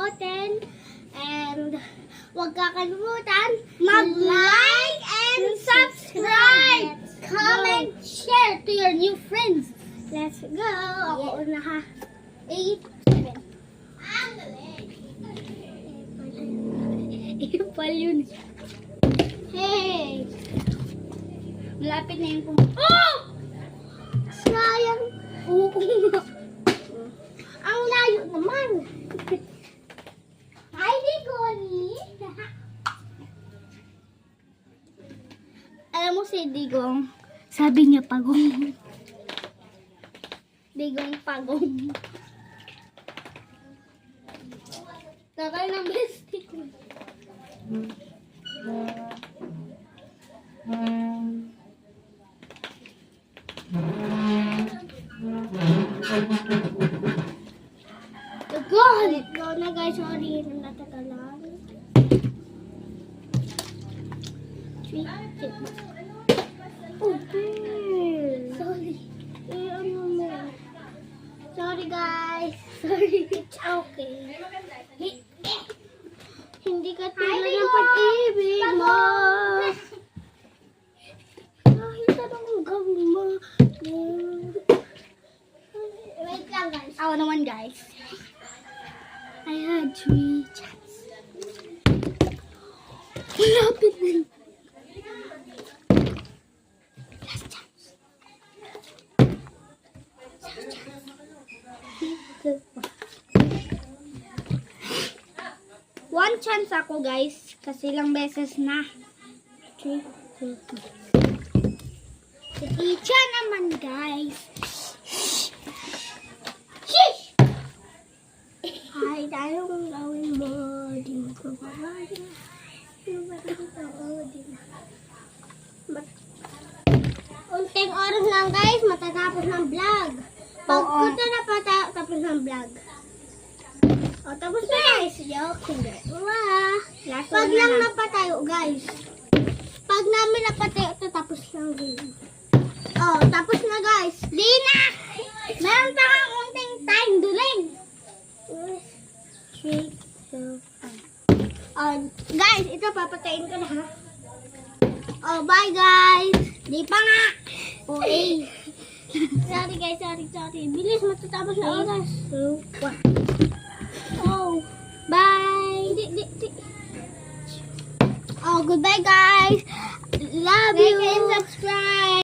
button. And huwag kakalimutan mag-like and subscribe. Comment, share to your new friends. Let's go. Ako una ha. 8, 7. Ipal yun. Hey! Malapit na yung Oh! Sayang. Oo. Ang layo naman. Hi, Digoni. Alam mo si Digong, sabi niya pagong. Digong pagong. Tagal ng bestie ko. God! Go na guys, sorry. Natagalan. 3, 2. Oh, sorry. Ano mo? Sorry guys. Sorry. It's okay. Hindi ka tulad ng pag-ibig mo. Kahit anong gawin mo. Wait lang guys. Ako naman guys. I had 3 chats. Malapit na. Last chance. Last chance. 1 chance ako guys. Kasi ilang beses na. 3, 2, 1. Si Icha naman guys. Sheesh! Ay, tayo kung gawin mo. Di mo ko mawala. Unting oras lang guys, matatapos ng vlog. Pagpunta na tapos ng vlog. O, tapos na guys. Joke. Wah. Pag lang napatayo guys. Pag namin napatayo, tapos lang din. O, tapos na guys. Di na! Meron pa kang unting time, duling. 3, 2, 1. Guys, ito papatayin ko na ha. Oh, bye guys. Di pa nga. Okay. Sorry guys, sorry. Bilis, matatapos na oras. 2, 1. Oh, bye. Oh, goodbye guys. Love you. Like and subscribe.